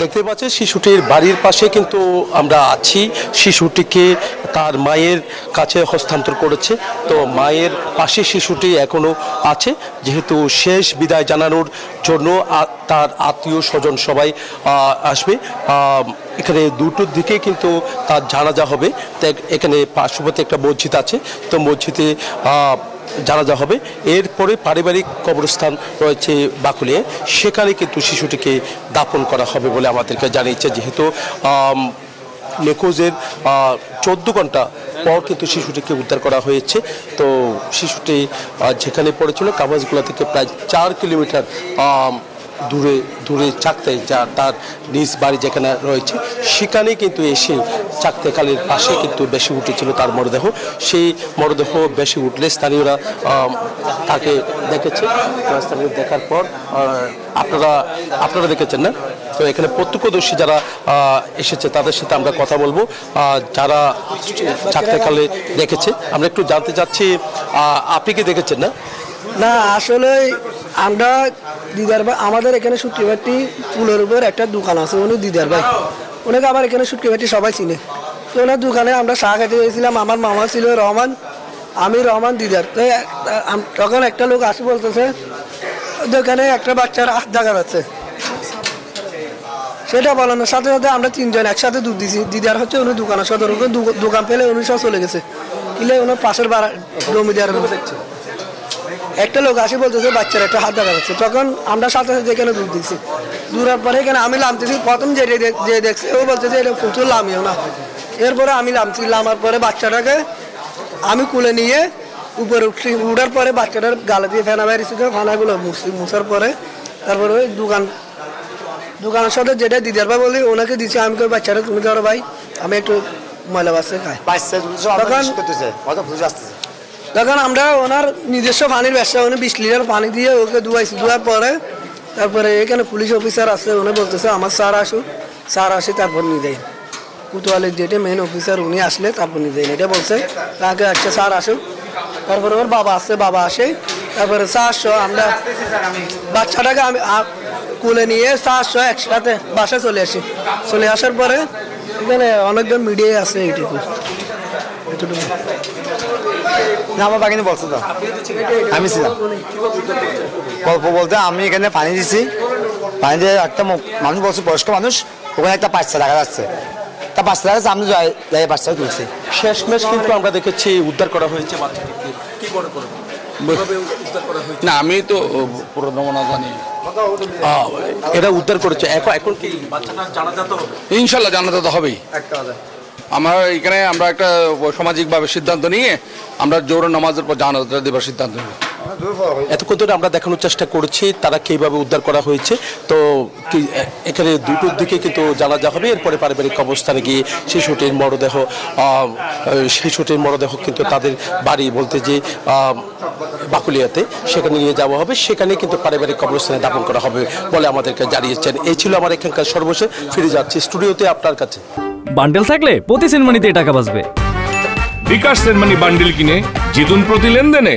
দেখতে পাচ্ছেন শিশুটির বাড়ির পাশে কিন্তু আমরা আছি। শিশুটিকে তার মায়ের কাছে হস্তান্তর করেছে। তো মায়ের পাশে শিশুটি এখনো আছে, যেহেতু শেষ বিদায় জানানোর জন্য তার আত্মীয় স্বজন সবাই আসবে। এখানে দুটোর দিকে কিন্তু তার জানাজা হবে। এখানে পার্শ্ববর্তী একটা মসজিদ আছে, তো মসজিদে জানাজা হবে। এরপরে পারিবারিক কবরস্থান রয়েছে বাকুলিয়ে, সেখানে কিন্তু শিশুটিকে দাফন করা হবে বলে আমাদেরকে জানিয়েছে। যেহেতু নিখোঁজের 14 ঘন্টা পর কিন্তু শিশুটিকে উদ্ধার করা হয়েছে। তো শিশুটি যেখানে পড়েছিল কামাজগুলা থেকে প্রায় 4 কিলোমিটার দূরে চাকতায়, যা তার নিজ বাড়ি যেখানে রয়েছে, সেখানে কিন্তু এসে চাকতে খালের পাশে কিন্তু বেশি উঠেছিল তার মরদেহ। সেই মরদেহ বেশি উঠলে স্থানীয়রা তাকে দেখেছে। স্থানীয় দেখার পর আপনারা দেখেছেন না? তো এখানে প্রত্যক্ষদর্শী যারা এসেছে তাদের সাথে আমরা কথা বলবো, যারা চাকতে খালে দেখেছে। আমরা একটু জানতে চাচ্ছি, আপনি কি দেখেছেন না? না, আসলে আমরা দিদার ভাই, আমাদের এখানে শুটকিবাটি ফুলের উপর একটা দোকান আছে, উনি দিদার ভাই, ওনাকে আবার এখানে শুটকিবাটি সবাই চিনে। তো ওনার দোকানে আমরা চা খেতে গেছিলাম। আমার মামা ছিল রহমান, আমি রহমান দিদার। তো তখন একটা লোক আসি বলতেছে দোকানে একটা বাচ্চার হাত দেখা যাচ্ছে। সেটা বলানোর সাথে সাথে আমরা 3 জন একসাথে দুধ দিছি। দিদার হচ্ছে উনি দোকানের সদর, দোকান পেলে উনি সব চলে গেছে। কিলে ওনার পাশের জমিদার একটা লোক আসি বলতেছে বাচ্চার একটা হাত দেখা যাচ্ছে। তখন আমরা সাথে সাথে এখানে দুধ দিচ্ছি। দূরের পরে এখানে আমি নামতেছি। প্রথম যে দেখছে ও বলতেছে এটা প্রচুর লামিও না। এরপরে আমি নামছি, নামার পরে বাচ্চাটাকে আমি কুলে নিয়ে উপরে উঠছি। উঠার পরে বাচ্চাটার গালে দিয়ে ফেনা বেরিয়েছিল, ফেনাগুলো মুছার পরে তারপরে ওই দোকানের সাথে যেটা দিদার ভাই বলি ওনাকে দিচ্ছি। আমি কই বাচ্চাটা তুমি ধরো ভাই, আমি একটু ময়লা বাসে খাই। তখন আমরা ওনার নিজস্ব পানির ব্যবসা, উনি 20 লিটার পানি দিয়ে ওকে ধুয়াইছি। ধোয়ার পরে তারপরে এখানে পুলিশ অফিসার আছে, উনি বলতেছে আমার স্যার আসুক, স্যার আসে তারপর নিয়ে যাই। কোতোয়ালির যেটা মেন অফিসার উনি আসলে তারপর নিয়ে যাই, এটা বলছে। তাকে একটা স্যার আসুক, তারপরে ওর বাবা আসছে, বাবা আসে, তারপরে 400 আমরা বাচ্চাটাকে আমি কুলে নিয়ে 400 একসাথে বাসায় চলে আসি। চলে আসার পরে এখানে অনেকজন মিডিয়ায় আছে, এইটুকু এতটুকু। না, আমার বাকিনি বলছো তো, আমি ছিলাম। গল্প বলতে আমি এখানে পানি দিছি, পানি দিয়ে একটা মানুষ বলছে, বয়স্ক মানুষ, ওখানে একটা বাচ্চা দেখা যাচ্ছে। তা বাচ্চা দেখা যাচ্ছে, আমি যাই বাচ্চা তুলছি। শেষমেশ কিন্তু আমরা দেখেছি উদ্ধার করা হয়েছে বাচ্চাটিকে। কি মনে করেন না, আমি তো পুরো নমুনা জানি। এরা উদ্ধার করেছে। এখন কি বাচ্চাটা জানাজা তো হবে? ইনশাল্লাহ জানাতে তো হবেই। আমরা এখানে আমরা একটা সামাজিকভাবে সিদ্ধান্ত নিয়ে আমরা জোর নামাজের পর জানাজা দেবার সিদ্ধান্ত নিই। এতক্ষণ ধরে আমরা দেখানোর চেষ্টা করেছি তারা কিভাবে উদ্ধার করা হয়েছে। তো এখানে দুটোর দিকে কিন্তু জানাজা হবে। এরপরে পারিবারিক কবরস্থানে গিয়ে শিশুটির মরদেহ কিন্তু তাদের বাড়ি বলতে যে বাকুলিয়াতে, সেখানে নিয়ে যাওয়া হবে। সেখানে কিন্তু পারিবারিক কবরস্থানে দাফন করা হবে বলে আমাদেরকে জানিয়েছেন। এই ছিল আমার এখানকার সর্বশেষ। ফিরে যাচ্ছি স্টুডিওতে আপনার কাছে। বান্ডেল থাকলে প্রতি সেনমানিতে টাকা বাঁচবে। বিকাশ সেনমানি বান্ডেল কিনে জিতুন প্রতি লেনদেনে।